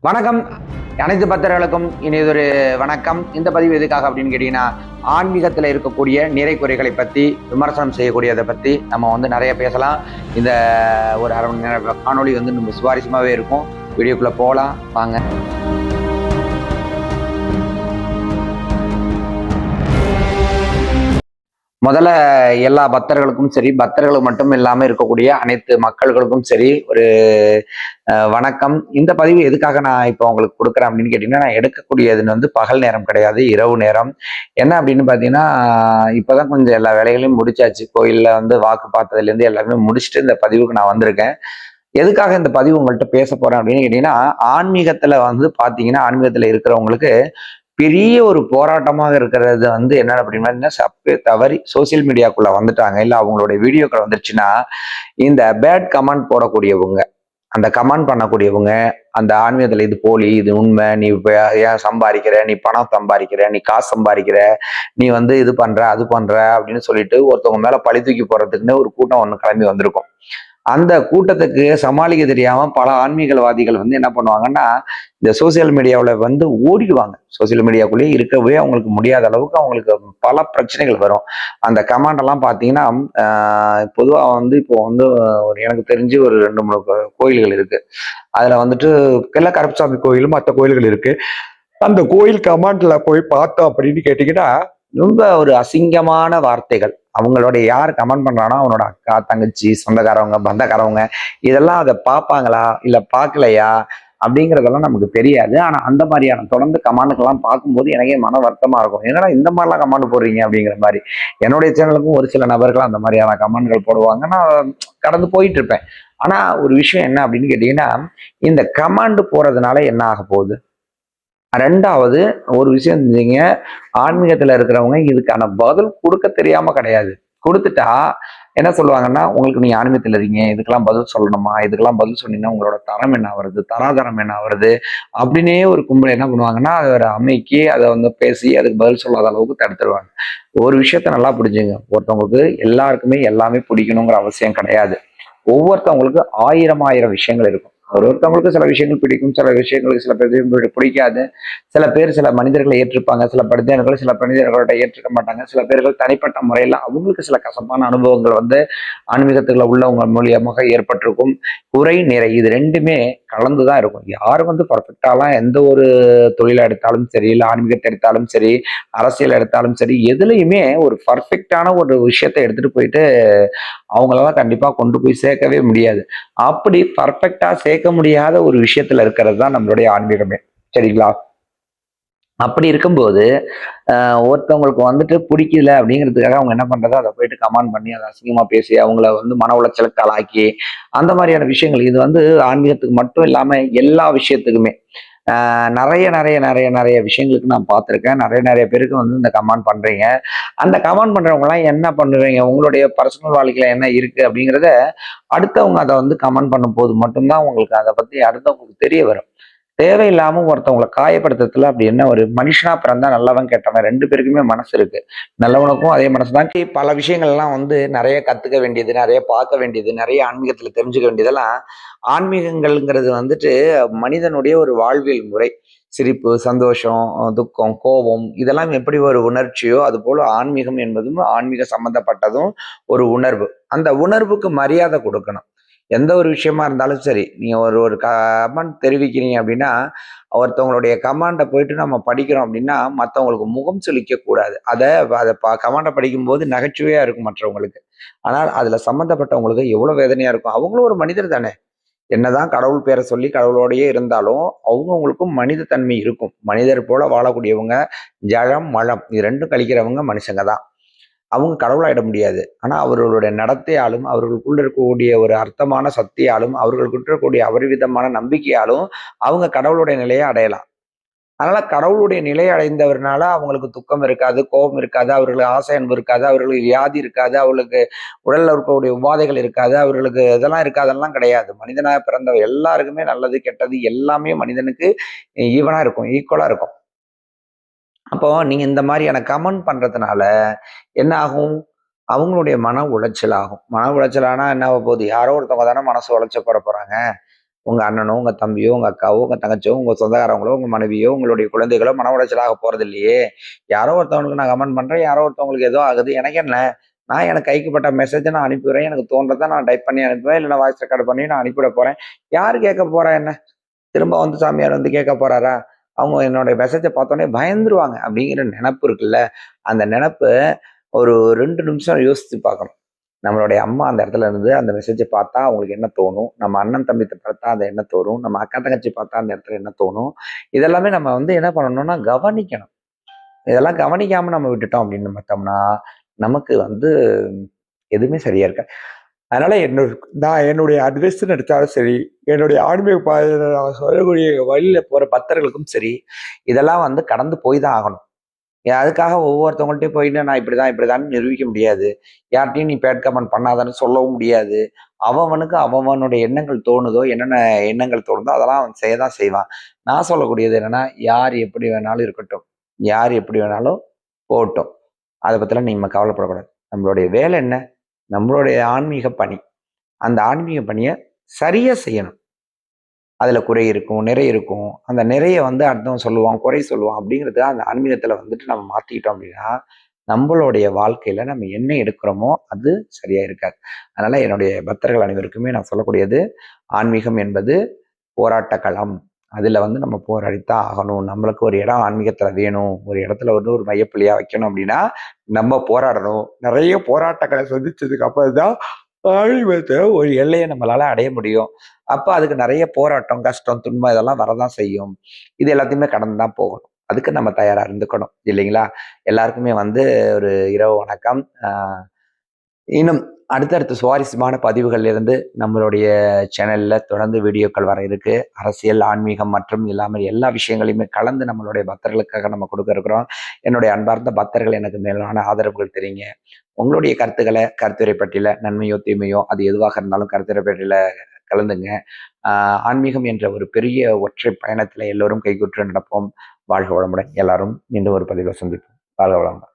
வணக்கம். அனைத்து பக்தர்களுக்கும் இனியதொரு வணக்கம். இந்த பதிவு எதுக்காக அப்படின்னு கேட்டீங்கன்னா, ஆன்மீகத்தில் இருக்கக்கூடிய நிறை குறைகளை பற்றி விமர்சனம் செய்யக்கூடியதை பற்றி நம்ம நிறைய பேசலாம். இந்த ஒரு அரை மணி நேர காணொளி நம்ம சுவாரஸ்யமாகவே இருக்கும். வீடியோக்குள்ளே போகலாம் வாங்க. முதல்ல எல்லா பக்தர்களுக்கும் சரி, பக்தர்களுக்கு மட்டும் இல்லாமல் இருக்கக்கூடிய அனைத்து மக்கள்களுக்கும் சரி ஒரு வணக்கம். இந்த பதிவு எதுக்காக நான் இப்போ உங்களுக்கு கொடுக்குறேன் அப்படின்னு கேட்டீங்கன்னா, நான் எடுக்கக்கூடியது பகல் நேரம் கிடையாது, இரவு நேரம். என்ன அப்படின்னு பார்த்தீங்கன்னா, இப்போதான் கொஞ்சம் எல்லா வேலைகளையும் முடிச்சாச்சு. கோயிலில் வாக்கு பார்த்ததுலேருந்து எல்லாருமே முடிச்சுட்டு இந்த பதிவுக்கு நான் வந்திருக்கேன். எதுக்காக இந்த பதிவு உங்கள்கிட்ட பேச போறேன் அப்படின்னு கேட்டீங்கன்னா, ஆன்மீகத்துல பார்த்தீங்கன்னா, ஆன்மீகத்துல இருக்கிறவங்களுக்கு பெரிய ஒரு போராட்டமாக இருக்கிறது என்ன அப்படின்னா, சப்பு தவறி சோசியல் மீடியாக்குள்ள வந்துட்டாங்க, இல்ல அவங்களுடைய வீடியோக்கள் வந்துருச்சுன்னா, இந்த பேட் கமெண்ட் போடக்கூடியவங்க, அந்த கமெண்ட் பண்ணக்கூடியவங்க, அந்த ஆன்மீகத்துல இது போலி, இது உண்மை, நீ ஏன் சம்பாதிக்கிற, நீ பணம் சம்பாதிக்கிற, நீ காசு சம்பாதிக்கிற, நீ இது பண்ற அது பண்ற அப்படின்னு சொல்லிட்டு ஒருத்தவங்க மேல பழி தூக்கி போறதுக்குன்னு ஒரு கூட்டம் ஒண்ணு கிளம்பி வந்திருக்கும். அந்த கூட்டத்துக்கு சமாளிக்க தெரியாம பல ஆன்மீகவாதிகள் என்ன பண்ணுவாங்கன்னா, இந்த சோசியல் மீடியாவில் ஓடிடுவாங்க. சோசியல் மீடியாக்குள்ளேயே இருக்கவே அவங்களுக்கு முடியாத அளவுக்கு அவங்களுக்கு பல பிரச்சனைகள் வரும். அந்த கமாண்ட் எல்லாம் பார்த்தீங்கன்னா, பொதுவா இப்போ ஒரு எனக்கு தெரிஞ்சு ஒரு 2, 3 கோயில்கள் இருக்கு. அதுல கிள்ள கருப்பசாமி கோயிலும் மற்ற கோயில்கள் இருக்கு. அந்த கோயில் கமாண்ட்ல போய் பார்த்தோம் அப்படின்னு கேட்டீங்கன்னா, ரொம்ப ஒரு அசிங்கமான வார்த்தைகள். அவங்களோட யார் கமெண்ட் பண்றானோ அவனோட அக்கா, தங்கச்சி, சொந்தக்காரவங்க, பந்தக்காரவங்க இதெல்லாம் அதை பார்ப்பாங்களா இல்ல பார்க்கலையா அப்படிங்கிறதெல்லாம் நமக்கு தெரியாது. ஆனா அந்த மாதிரியான தொடர்ந்து கமாண்டுக்கெல்லாம் பார்க்கும்போது எனக்கே மன வருத்தமா இருக்கும். என்னடா இந்த மாதிரிலாம் கமாண்ட் போடுறீங்க அப்படிங்கிற மாதிரி. என்னுடைய சேனலுக்கும் ஒரு சில நபர்கள் அந்த மாதிரியான கமாண்ட்கள் போடுவாங்க. நான் கடந்து போயிட்டு இருப்பேன். ஆனா ஒரு விஷயம் என்ன அப்படின்னு கேட்டீங்கன்னா, இந்த கமாண்ட் போறதுனால என்ன ஆக போகுது? ரெண்டாவது ஒரு விஷயம் செஞ்சீங்க, ஆன்மீகத்துல இருக்கிறவங்க இதுக்கான பதில் கொடுக்க தெரியாம கிடையாது. கொடுத்துட்டா என்ன சொல்லுவாங்கன்னா, உங்களுக்கு நீங்க ஆன்மீகத்துல இருக்கீங்க, இதுக்கெல்லாம் பதில் சொல்லணுமா, இதுக்கெல்லாம் பதில் சொன்னீங்கன்னா உங்களோட தரம் என்ன வருது, தராதரம் என்ன வருது அப்படின்னே ஒரு கும்பல் என்ன பண்ணுவாங்கன்னா, அதை ஒரு அமைக்கி அதை பேசி அதுக்கு பதில் சொல்லாத அளவுக்கு தடுத்துருவாங்க. ஒரு விஷயத்த நல்லா புரிஞ்சுங்க, ஒருத்தவங்களுக்கு எல்லாருக்குமே எல்லாமே பிடிக்கணுங்கிற அவசியம் கிடையாது. ஒவ்வொருத்தவங்களுக்கு ஆயிரம் விஷயங்கள் இருக்கும். ஒருத்தவங்களுக்கு சில விஷயங்கள் பிடிக்கும், சில விஷயங்களுக்கு சில பேர் பிடிக்காது. சில பேர் சில மனிதர்களை ஏற்றுப்பாங்க, சில மனிதர்கள் சில மனிதர்களோட ஏற்றுக்க மாட்டாங்க. சில பேர்கள் தனிப்பட்ட முறையில அவங்களுக்கு சில கசப்பான அனுபவங்கள் ஆன்மீகத்துக்குள்ள உள்ளவங்க மூலியமாக ஏற்பட்டிருக்கும். குறை நிறை இது ரெண்டுமே கலந்துதான் இருக்கும். யாரும் பர்ஃபெக்டாலாம் எந்த ஒரு தொழிலை எடுத்தாலும் சரி, இல்லை ஆன்மீகத்தை எடுத்தாலும் சரி, அரசியல் எடுத்தாலும் சரி, எதுலையுமே ஒரு பர்ஃபெக்டான ஒரு விஷயத்தை எடுத்துட்டு போயிட்டு அவங்களெல்லாம் கண்டிப்பா கொண்டு போய் சேர்க்கவே முடியாது. அப்படி பர்ஃபெக்டா சேர்க்க முடியாத ஒரு விஷயத்துல இருக்கிறது தான் நம்மளுடைய ஆன்மீகமே. சரிங்களா? அப்படி இருக்கும்போது ஒருத்தவங்களுக்கு பிடிக்கல அப்படிங்கிறதுக்காக அவங்க என்ன பண்றது, அதை போயிட்டு கமெண்ட் பண்ணி அதை அசிங்கமா பேசி அவங்கள மன உளைச்சலுக்கு ஆளாக்கி அந்த மாதிரியான விஷயங்கள் இது ஆன்மீகத்துக்கு மட்டும் இல்லாம எல்லா விஷயத்துக்குமே நிறைய நிறைய நிறைய நிறைய விஷயங்களுக்கு நான் பார்த்துருக்கேன். நிறைய பேருக்கு இந்த கமெண்ட் பண்றீங்க. அந்த கமெண்ட் பண்றவங்க எல்லாம் என்ன பண்ணுவீங்க, உங்களுடைய பர்சனல் வாழ்க்கையில என்ன இருக்கு அப்படிங்கிறத அடுத்தவங்க அதை கமெண்ட் பண்ணும் போது மட்டும்தான் உங்களுக்கு அதை பத்தி அடுத்தவங்களுக்கு தெரிய வரும். தேவையில்லாம ஒருத்தவங்களை காயப்படுத்துறதுல அப்படி என்ன, ஒரு மனுஷனா பிறந்தா நல்லவன் கெட்டவன் 2 பேருக்குமே மனசு இருக்கு. நல்லவனுக்கும் அதே மனசுதான். பல விஷயங்கள் எல்லாம் நிறைய கத்துக்க வேண்டியது, நிறைய பார்க்க வேண்டியது, நிறைய ஆன்மீகத்துல தெரிஞ்சுக்க வேண்டியதெல்லாம் ஆன்மீகங்கள்ங்கிறது மனிதனுடைய ஒரு வாழ்வியல் முறை. சிரிப்பு, சந்தோஷம், துக்கம், கோபம் இதெல்லாம் எப்படி ஒரு உணர்ச்சியோ அது போல ஆன்மீகம் என்பதும் ஆன்மீக சம்பந்தப்பட்டதும் ஒரு உணர்வு. அந்த உணர்வுக்கு மரியாதை கொடுக்கணும். எந்த ஒரு விஷயமா இருந்தாலும் சரி, நீங்க ஒரு ஒரு கமெண்ட் தெரிவிக்கிறீங்க அப்படின்னா, ஒருத்தவங்களுடைய கமாண்டை போயிட்டு நம்ம படிக்கிறோம் அப்படின்னா, மற்றவங்களுக்கு முகம் சுளிக்க கூடாது. அதை கமாண்டை படிக்கும்போது நகைச்சுவையா இருக்கும் மற்றவங்களுக்கு. ஆனால் அதுல சம்பந்தப்பட்டவங்களுக்கு எவ்வளவு வேதனையா இருக்கும். அவங்களும் ஒரு மனிதர் தானே. என்னதான் கடவுள் பேரை சொல்லி கடவுளோடையே இருந்தாலும் அவங்கவுங்களுக்கும் மனித தன்மை இருக்கும். மனிதர் போல வாழக்கூடியவங்க, ஜலம் மலம் இது ரெண்டும் கழிக்கிறவங்க மனுஷங்க தான். அவங்க கடவுளாயிட முடியாது. ஆனா அவர்களுடைய நடத்தையாலும், அவர்களுக்குள்ள இருக்கக்கூடிய ஒரு அர்த்தமான சக்தியாலும், அவர்களுக்கு இருக்கக்கூடிய அபரிவிதமான நம்பிக்கையாலும் அவங்க கடவுளுடைய நிலையை அடையலாம். அதனால கடவுளுடைய நிலை அடைந்தவர்னால அவங்களுக்கு துக்கம் இருக்காது, கோபம் இருக்காது, அவர்களுக்கு ஆசை அன்பு இருக்காது, அவர்களுக்கு வியாதி இருக்காது, அவர்களுக்கு உடல்ல இருக்கக்கூடிய உபாதைகள் இருக்காது, அவர்களுக்கு இதெல்லாம் இருக்காதெல்லாம் கிடையாது. மனிதனாக பிறந்தவர் எல்லாருக்குமே நல்லது கெட்டது எல்லாமே மனிதனுக்கு ஈவனா இருக்கும், ஈக்குவலா இருக்கும். அப்போ நீங்க இந்த மாதிரியான கமெண்ட் பண்றதுனால என்ன ஆகும், அவங்களுடைய மன உளைச்சல் ஆகும். மன உளைச்சல் ஆனா என்ன ஆக போகுது, யாரோ ஒருத்தவங்க தானே மனசு உளைச்ச போறாங்க. உங்க அண்ணனோ, உங்க தம்பியோ, உங்க அக்காவோ, உங்க தங்கச்சியோ, உங்க சொந்தக்காரங்களோ, உங்க மனைவியோ, உங்களுடைய குழந்தைகளோ மன உளைச்சலாக போறது இல்லையே. யாரோ ஒருத்தவங்களுக்கு நான் கமெண்ட் பண்றேன், யாரோ ஒருத்தவங்களுக்கு ஏதோ ஆகுது. எனக்கு என்ன? நான் எனக்கு கைக்குப்பட்ட மெசேஜ நான் அனுப்பிவிடுறேன். எனக்கு தோன்றத நான் டைப் பண்ணி அனுப்புவேன். இல்ல வாய்ஸ் ரெக்கார்ட் பண்ணி நான் அனுப்பிவிட போறேன். யாரு கேட்க போறா என்ன? திரும்ப வந்து சாமியார் வந்து கேட்க போறாரா? அவங்க என்னோட மெசேஜ பார்த்தோனே பயந்துருவாங்க. அப்படிங்கிற நெனப்பு இருக்குல்ல, அந்த நெனப்பு ஒரு 2 நிமிஷம் யோசிச்சு பார்க்கணும். நம்மளுடைய அம்மா அந்த இடத்துல இருந்து அந்த மெசேஜை பார்த்தா அவங்களுக்கு என்ன தோணும்? நம்ம அண்ணன் தம்பி பார்த்தா அது என்ன தோணும்? நம்ம அக்கா தங்கச்சி பார்த்தா அந்த இடத்துல என்ன தோணும்? இதெல்லாமே நம்ம வந்து என்ன பண்ணணும்னா கவனிக்கணும். இதெல்லாம் கவனிக்காம நம்ம விட்டுட்டோம் அப்படின்னு பார்த்தோம்னா, நமக்கு வந்து எதுவுமே சரியா இருக்காது. அதனால நான் என்னுடைய அட்வைஸ்ன்னு எடுத்தாலும் சரி, என்னுடைய ஆன்மீக பாதையில நான் சொல்லக்கூடிய வழியில போற பக்தர்களுக்கும் சரி, இதெல்லாம் வந்து கடந்து போய் தான் ஆகணும். அதுக்காக ஒவ்வொருத்தவங்கள்ட்டயும் போயிட்டு நான் இப்படிதான் இப்படிதான்னு நிரூபிக்க முடியாது. யார்ட்டயும் நீ பேட் கமெண்ட் பண்ணாதன்னு சொல்லவும் முடியாது. அவனுக்கு அவனுடைய எண்ணங்கள் தோணுதோ, என்னென்ன எண்ணங்கள் தோணுதோ அதெல்லாம் அவன் செய்ய தான் செய்வான். நான் சொல்லக்கூடியது என்னன்னா, யார் எப்படி வேணாலும் இருக்கட்டும். யார் எப்படி வேணாலும் போகட்டும். அத பத்திலாம் நம்ம கவலைப்படக்கூடாது. நம்மளுடைய வேலை என்ன? நம்மளுடைய ஆன்மீக பணி. அந்த ஆன்மீக பணிய சரியா செய்யணும். அதுல குறை இருக்கும், நிறை இருக்கும். அந்த நிறைய வந்து அடுத்தவன் சொல்லுவான், குறை சொல்லுவான் அப்படிங்கிறது அந்த ஆன்மீகத்துல வந்துட்டு நம்ம மாத்திக்கிட்டோம் அப்படின்னா, நம்மளுடைய வாழ்க்கையில நம்ம என்ன எடுக்கிறோமோ அது சரியா இருக்காது. அதனால என்னுடைய பக்தர்கள் அனைவருக்குமே நான் சொல்லக்கூடியது, ஆன்மீகம் என்பது போராட்ட களம். அதுல வந்து நம்ம போராடித்தான் ஆகணும். நம்மளுக்கு ஒரு இடம் ஆன்மீகத்துல வேணும். ஒரு இடத்துல வந்து ஒரு மையப்புள்ளியா வைக்கணும் அப்படின்னா, நம்ம போராடணும். நிறைய போராட்டங்களை சந்திச்சதுக்கு அப்புறம் தான் ஆன்மீகத்துல ஒரு எல்லையை நம்மளால அடைய முடியும். அப்ப அதுக்கு நிறைய போராட்டம், கஷ்டம், துன்பம் இதெல்லாம் வரதான் செய்யும். இது எல்லாத்தையுமே கடந்து தான் போகணும். அதுக்கு நம்ம தயாரா இருந்துக்கணும் இல்லைங்களா? எல்லாருக்குமே வந்து ஒரு இரவு வணக்கம். இன்னும் அடுத்தடுத்த சுவாரஸ்யமான பதிவுகள்ல இருந்து நம்மளுடைய சேனல்ல தொடர்ந்து வீடியோக்கள் வர இருக்கு. அரசியல், ஆன்மீகம் மற்றும் இல்லாமல் எல்லா விஷயங்களையுமே கலந்து நம்மளுடைய பக்தர்களுக்காக நம்ம கொடுக்க இருக்கிறோம். என்னுடைய அன்பார்ந்த பக்தர்கள் எனக்கு மேலான ஆதரவுகள் தெரியுங்க. உங்களுடைய கருத்துக்களை கருத்துரை பட்டியல நன்மையோ, தீமையோ அது எதுவாக இருந்தாலும் கருத்துரை பட்டியல கலந்துங்க. ஆன்மீகம் என்ற ஒரு பெரிய ஒற்றை பயணத்துல எல்லோரும் கைகூட்டு நடப்போம். வாழ்க வளமுடன். எல்லாரும் மீண்டும் ஒரு பதிவில் சந்திப்போம். வாழ்க வளமுடன்.